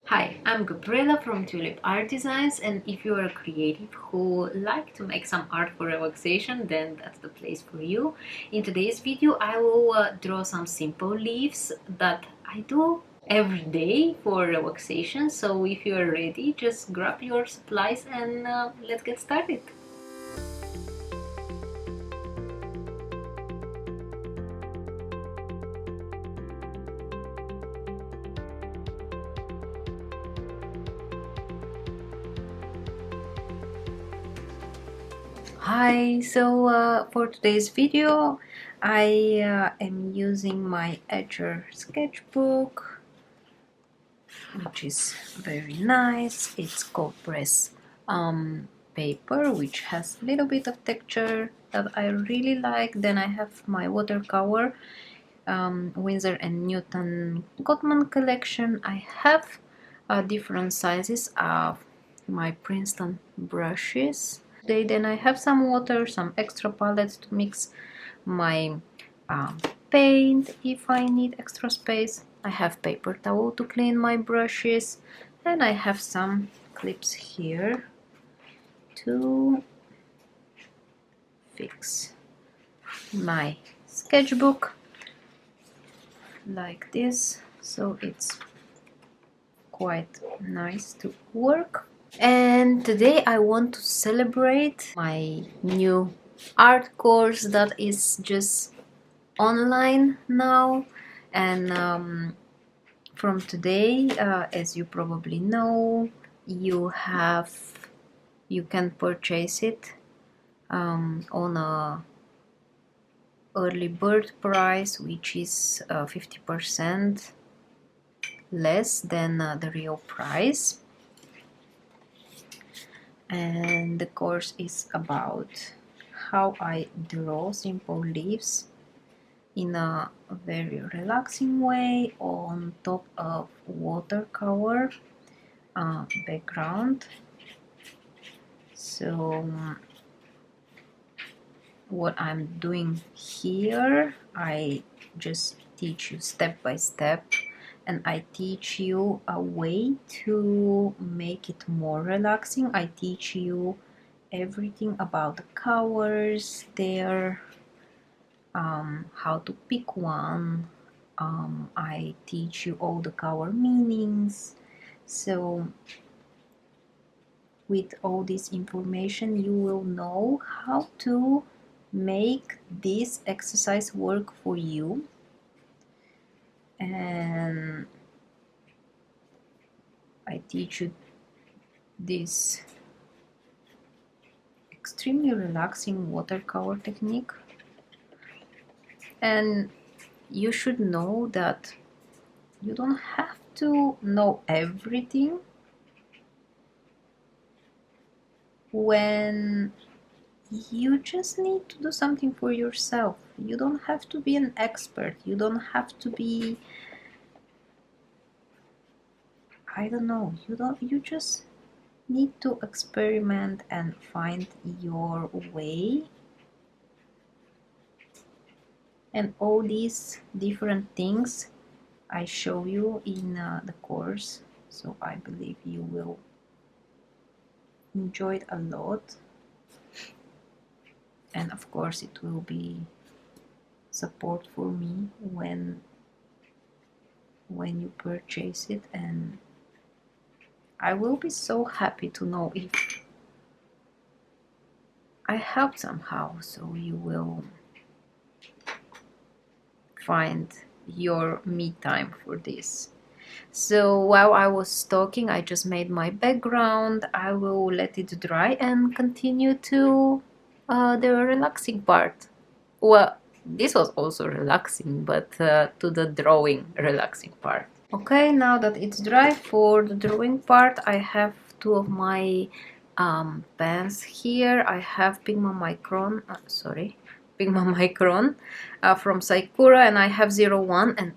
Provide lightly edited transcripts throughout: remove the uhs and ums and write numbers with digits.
Hi, I'm Gabriela from Tulip Art Designs, and if you are a creative who like to make some art for relaxation, then that's the place for you. In today's video, I will draw some simple leaves that I do every day for relaxation. So if you are ready, just grab your supplies and let's get started. Hi, so for today's video I am using my Etcher sketchbook, which is very nice. It's cold press paper, which has a little bit of texture that I really like. Then I have my watercolor Winsor and Newton Gottman collection. I have different sizes of my Princeton brushes. Then I have some water, some extra palettes to mix my paint if I need extra space. I have paper towel to clean my brushes, and I have some clips here to fix my sketchbook like this, so it's quite nice to work. And today I want to celebrate my new art course that is just online now, and from today, as you probably know, you can purchase it on a early bird price, which is 50% less than the real price. And the course is about how I draw simple leaves in a very relaxing way on top of watercolor background. So what I'm doing here, I just teach you step by step, and I teach you a way to make it more relaxing. I teach you everything about the colors there, how to pick one. I teach you all the color meanings. So with all this information, you will know how to make this exercise work for you. And I teach you this extremely relaxing watercolor technique. And you should know that you don't have to know everything when you just need to do something for yourself. You don't have to be an expert. You don't have to be, I don't know, you just need to experiment and find your way. And all these different things I show you in the course, so I believe you will enjoy it a lot. And of course it will be support for me when you purchase it, and I will be so happy to know if I helped somehow, so you will find your me time for this. So while I was talking, I just made my background. I will let it dry and continue to the relaxing part. Well, this was also relaxing, but to the drawing relaxing part. Okay, now that it's dry, for the drawing part, I have two of my pens here. I have Pigma Micron, Pigma Micron from Sakura, and I have 01 and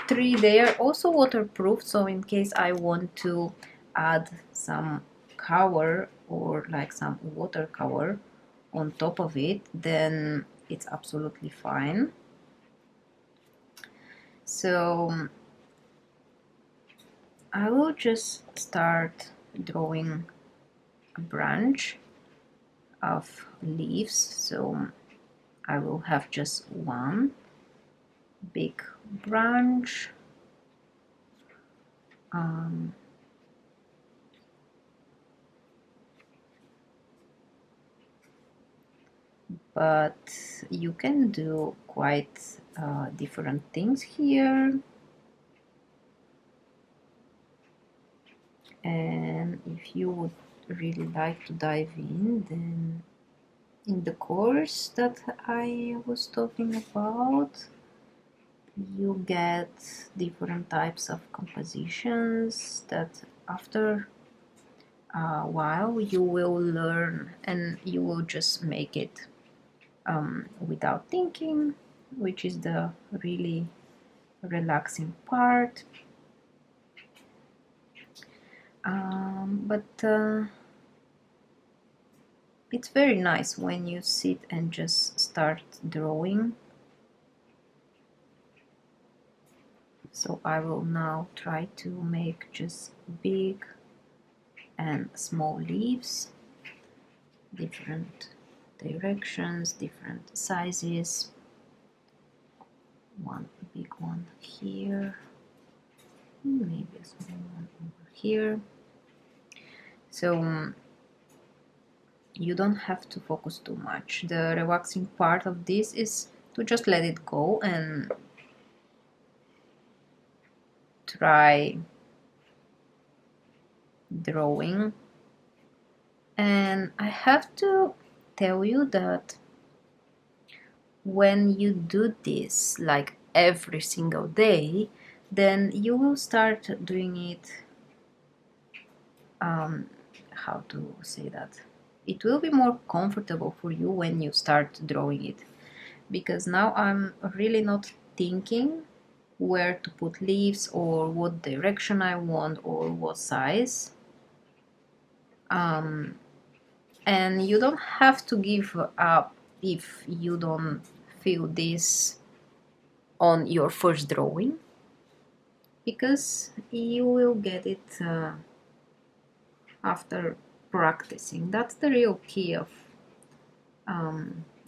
03. They are also waterproof, so in case I want to add some color or like some watercolor on top of it, then it's absolutely fine. So I will just start drawing a branch of leaves, so I will have just one big branch. But you can do quite different things here, and if you would really like to dive in, then in the course that I was talking about, you get different types of compositions that after a while you will learn, and you will just make it without thinking, which is the really relaxing part. But it's very nice when you sit and just start drawing. So I will now try to make just big and small leaves, different directions, different sizes. One big one here, maybe a small one over here. So you don't have to focus too much. The relaxing part of this is to just let it go and try drawing. And I have to tell you that when you do this like every single day, then you will start doing it, how to say that, it will be more comfortable for you when you start drawing it, because now I'm really not thinking where to put leaves or what direction I want or what size. And you don't have to give up if you don't feel this on your first drawing, because you will get it after practicing. That's the real key of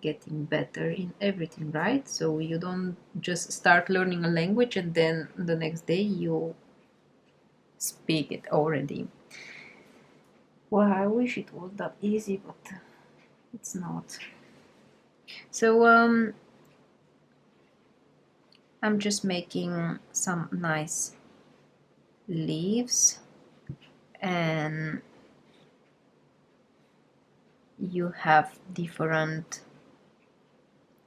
getting better in everything, right? So you don't just start learning a language and then the next day you speak it already. Well, I wish it was that easy, but it's not. So I'm just making some nice leaves, and you have different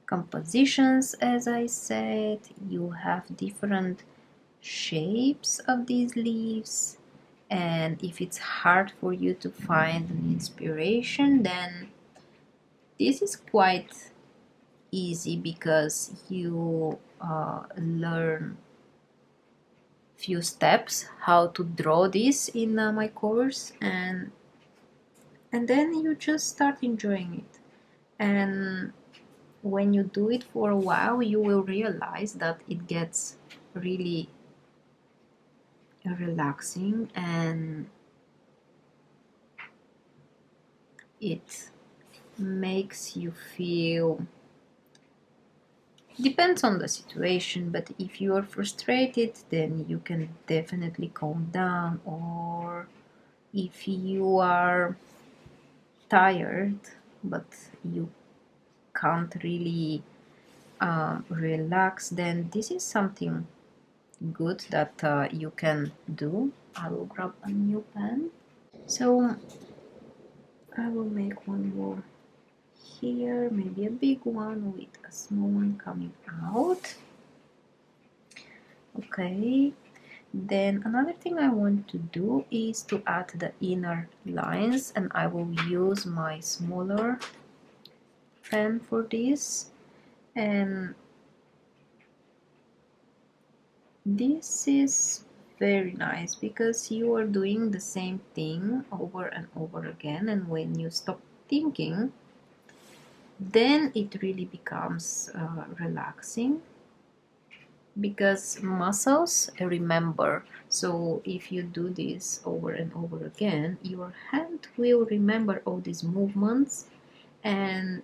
compositions, as I said. You have different shapes of these leaves, and if it's hard for you to find an inspiration, then this is quite easy, because you learn few steps how to draw this in my course, and then you just start enjoying it. And when you do it for a while, you will realize that it gets really relaxing, and it makes you feel, depends on the situation, but if you are frustrated, then you can definitely calm down, or if you are tired but you can't really relax, then this is something good that you can do. I will grab a new pen. So I will make one more here, maybe a big one with a small one coming out. Okay, then another thing I want to do is to add the inner lines, and I will use my smaller pen for this. And this is very nice because you are doing the same thing over and over again, and when you stop thinking, then it really becomes relaxing. because muscles remember. So if you do this over and over again, your hand will remember all these movements, and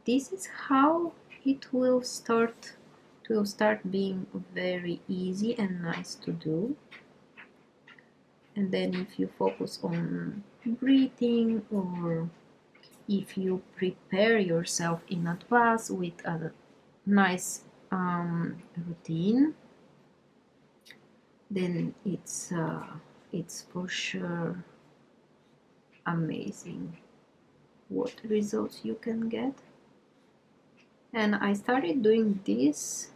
this is how it will start being very easy and nice to do. And then if you focus on breathing, or if you prepare yourself in advance with a nice routine, then it's for sure amazing what results you can get. And I started doing this,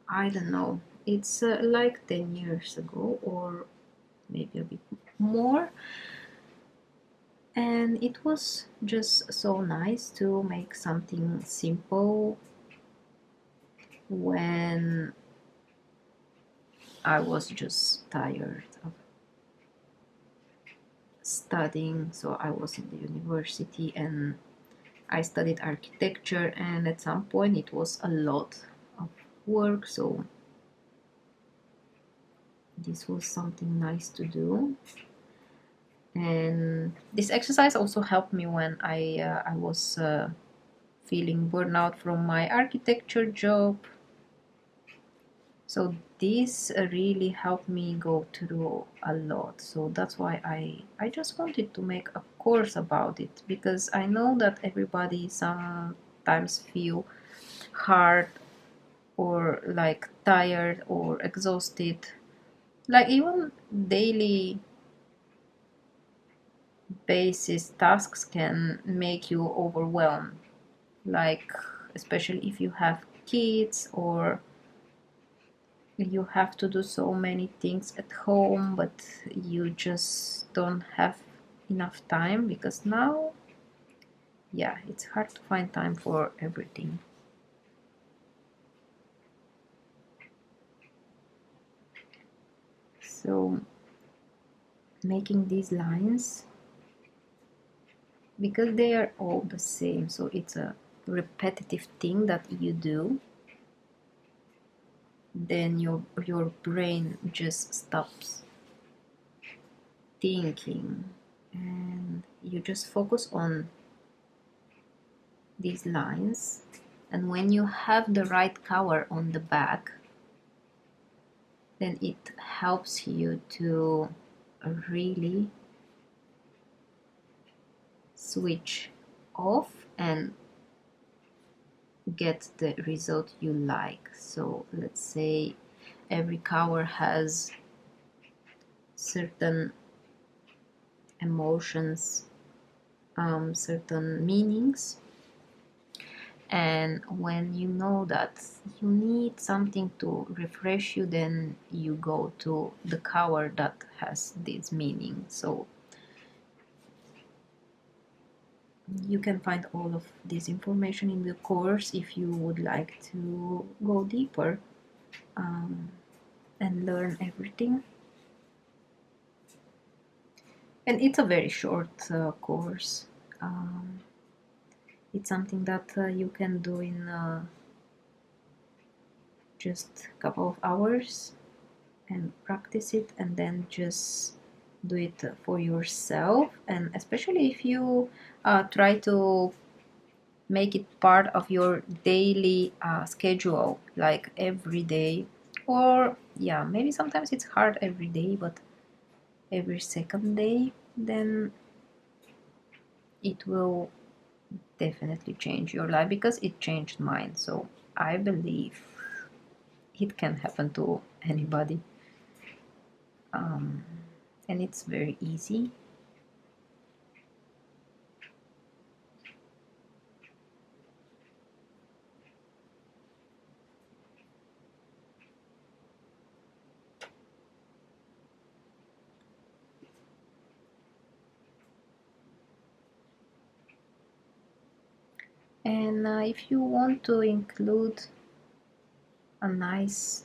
I don't know, it's like 10 years ago, or maybe a bit more, and it was just so nice to make something simple when I was just tired of studying. So I was in the university and I studied architecture, and at some point it was a lot of work, so this was something nice to do. And this exercise also helped me when I was feeling burnout from my architecture job. So this really helped me go through a lot. So that's why I just wanted to make a course about it, because I know that everybody sometimes feel hard or like tired or exhausted. Like even daily basis tasks can make you overwhelmed. Like especially if you have kids, or you have to do so many things at home, but you just don't have enough time, because now, yeah, it's hard to find time for everything. So making these lines, because they are all the same, so it's a repetitive thing that you do, then your brain just stops thinking, and you just focus on these lines. And when you have the right color on the back, then it helps you to really switch off and get the result you like. So let's say every color has certain emotions, certain meanings, and when you know that you need something to refresh you, then you go to the color that has this meaning. So you can find all of this information in the course if you would like to go deeper and learn everything. And it's a very short course. It's something that you can do in just a couple of hours and practice it, and then just do it for yourself. And especially if you try to make it part of your daily schedule, like every day, or yeah, maybe sometimes it's hard every day, but every second day, then it will definitely change your life, because it changed mine. So I believe it can happen to anybody, and it's very easy. And if you want to include a nice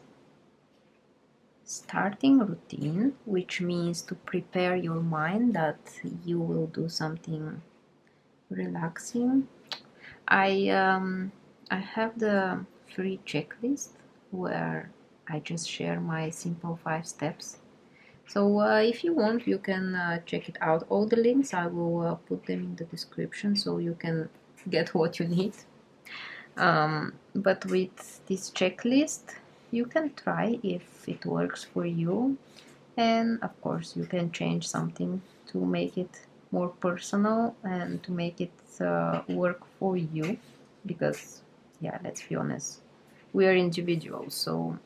starting routine, which means to prepare your mind that you will do something relaxing, I have the free checklist where I just share my simple 5 steps. So if you want, you can check it out. All the links I will put them in the description so you can get what you need. But with this checklist, you can try if it works for you, and of course you can change something to make it more personal and to make it work for you, because yeah, let's be honest, we are individuals, so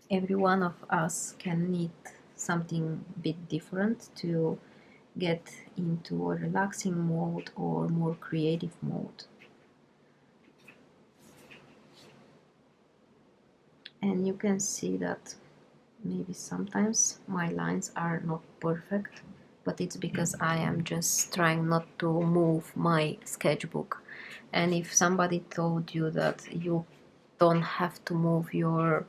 every one of us can need something a bit different to get into a relaxing mode or more creative mode. And you can see that maybe sometimes my lines are not perfect, but it's because I am just trying not to move my sketchbook. And if somebody told you that you don't have to move your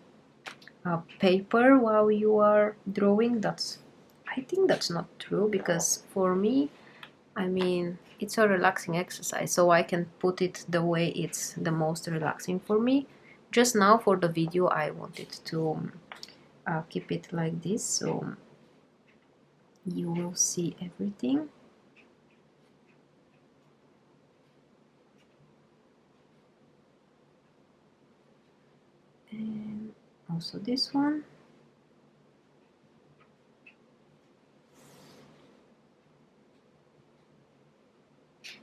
paper while you are drawing, I think that's not true, because for me, I mean, it's a relaxing exercise, so I can put it the way it's the most relaxing for me. Just now for the video I wanted to keep it like this, so you will see everything. And also this one.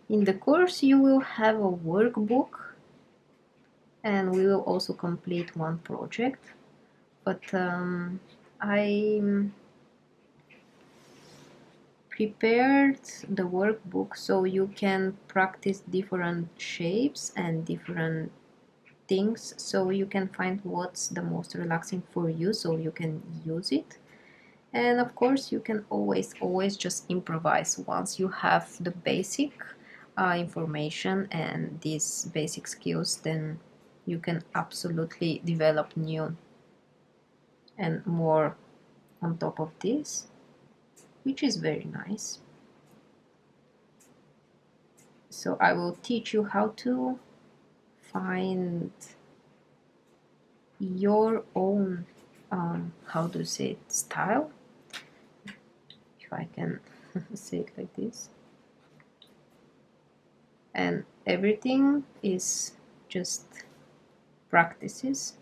In the course you will have a workbook, and we will also complete one project, but I prepared the workbook so you can practice different shapes and different things, so you can find what's the most relaxing for you, so you can use it. And of course you can always just improvise once you have the basic information and these basic skills, then you can absolutely develop new and more on top of this, which is very nice. So I will teach you how to find your own how to say it, style, if I can say it like this. And everything is just practices.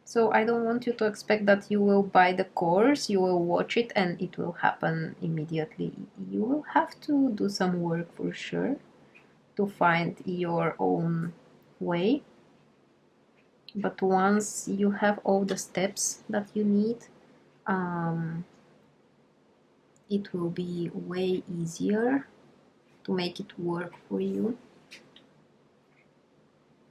So I don't want you to expect that you will buy the course, you will watch it and it will happen immediately. You will have to do some work for sure to find your own way. But once you have all the steps that you need, it will be way easier to make it work for you.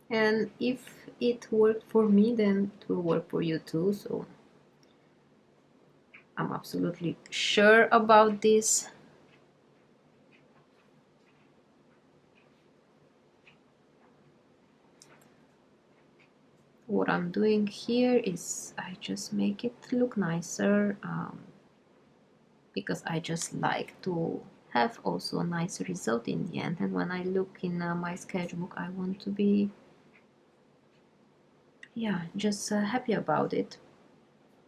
And if it worked for me, then it will work for you too. So I'm absolutely sure about this. What I'm doing here is I just make it look nicer, because I just like to have also a nice result in the end. And when I look in my sketchbook, I want to be, yeah, just happy about it.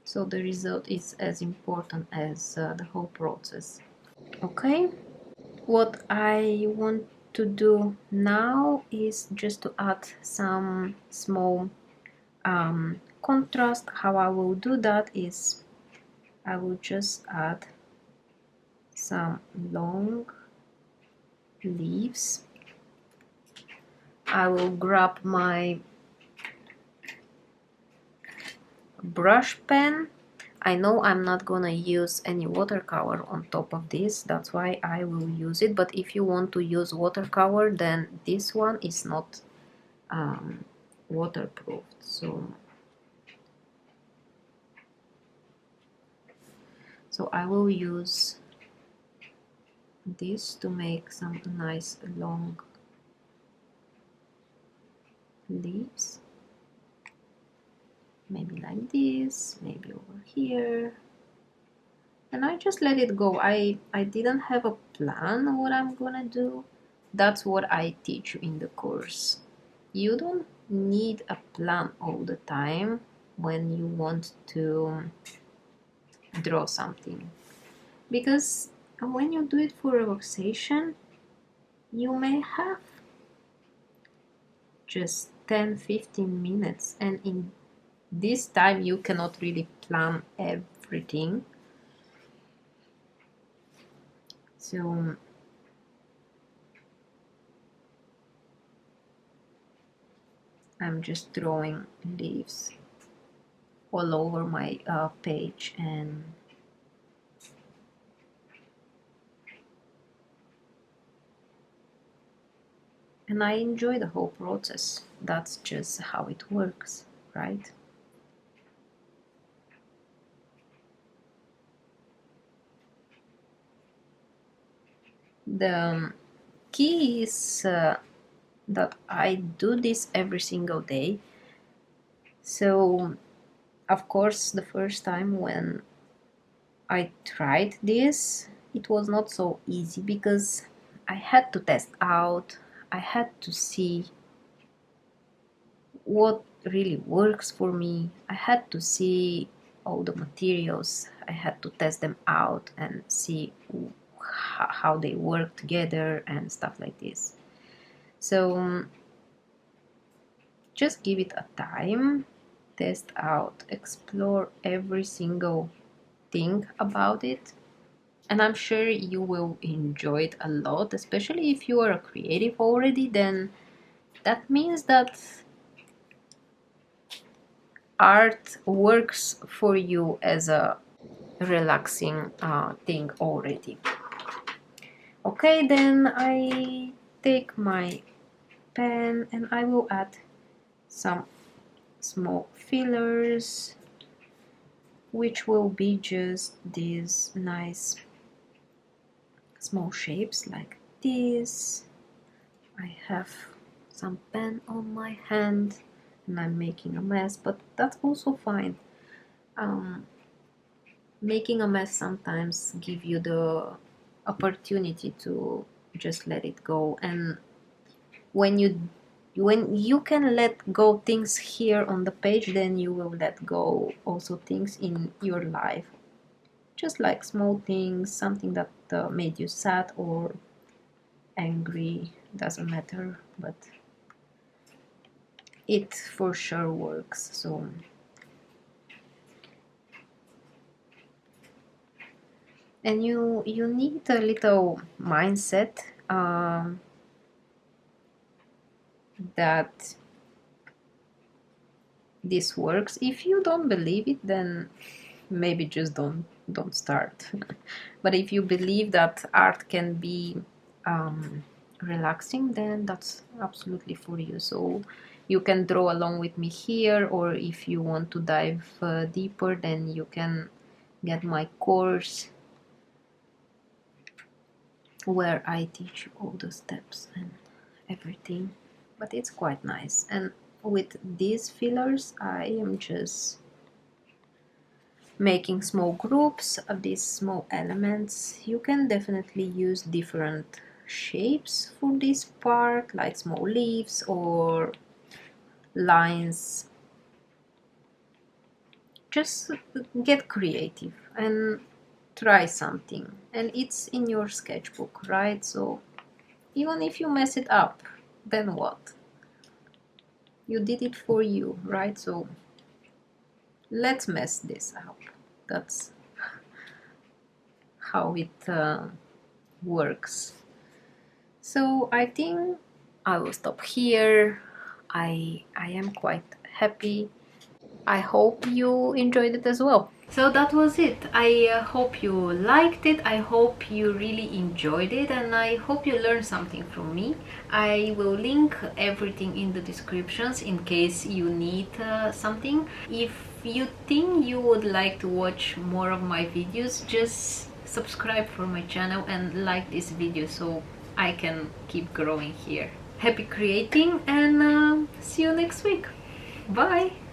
So the result is as important as the whole process. Okay, what I want to do now is just to add some small contrast. How I will do that is I will just add some long leaves. I will grab my brush pen. I know I'm not gonna use any watercolor on top of this, that's why I will use it, but if you want to use watercolor, then this one is not waterproof. So I will use this to make some nice long leaves. Maybe like this, maybe over here. And I just let it go. I didn't have a plan what I'm gonna do. That's what I teach you in the course. You don't need a plan all the time when you want to draw something, because when you do it for relaxation, you may have just 10-15 minutes, and in this time you cannot really plan everything. So I'm just drawing leaves all over my page, and I enjoy the whole process. That's just how it works, right? The key is that I do this every single day. So of course, the first time when I tried this, it was not so easy because I had to test out, I had to see what really works for me. I had to see all the materials, I had to test them out and see how they work together and stuff like this. So just give it a time, test out, explore every single thing about it, and I'm sure you will enjoy it a lot, especially if you are a creative already. Then that means that art works for you as a relaxing thing already. Okay, then I take my pen and I will add some small fillers, which will be just these nice small shapes like this. I have some pen on my hand and I'm making a mess, but that's also fine. Making a mess sometimes give you the opportunity to just let it go, and when you can let go things here on the page, then you will let go also things in your life, just like small things, something that made you sad or angry, doesn't matter, but it for sure works. So and you need a little mindset that this works. If you don't believe it, then maybe just don't start. But if you believe that art can be relaxing, then that's absolutely for you. So you can draw along with me here, or if you want to dive deeper, then you can get my course where I teach you all the steps and everything. But it's quite nice, and with these fillers I am just making small groups of these small elements. You can definitely use different shapes for this part, like small leaves or lines. Just get creative and try something, and it's in your sketchbook, right? So even if you mess it up, then what? You did it for you, right? So let's mess this up. That's how it works. So I think I will stop here. I am quite happy. I hope you enjoyed it as well. So that was it. I hope you liked it. I hope you really enjoyed it, and I hope you learned something from me. I will link everything in the descriptions in case you need something. If you think you would like to watch more of my videos, just subscribe for my channel and like this video so I can keep growing here. Happy creating, and see you next week. Bye!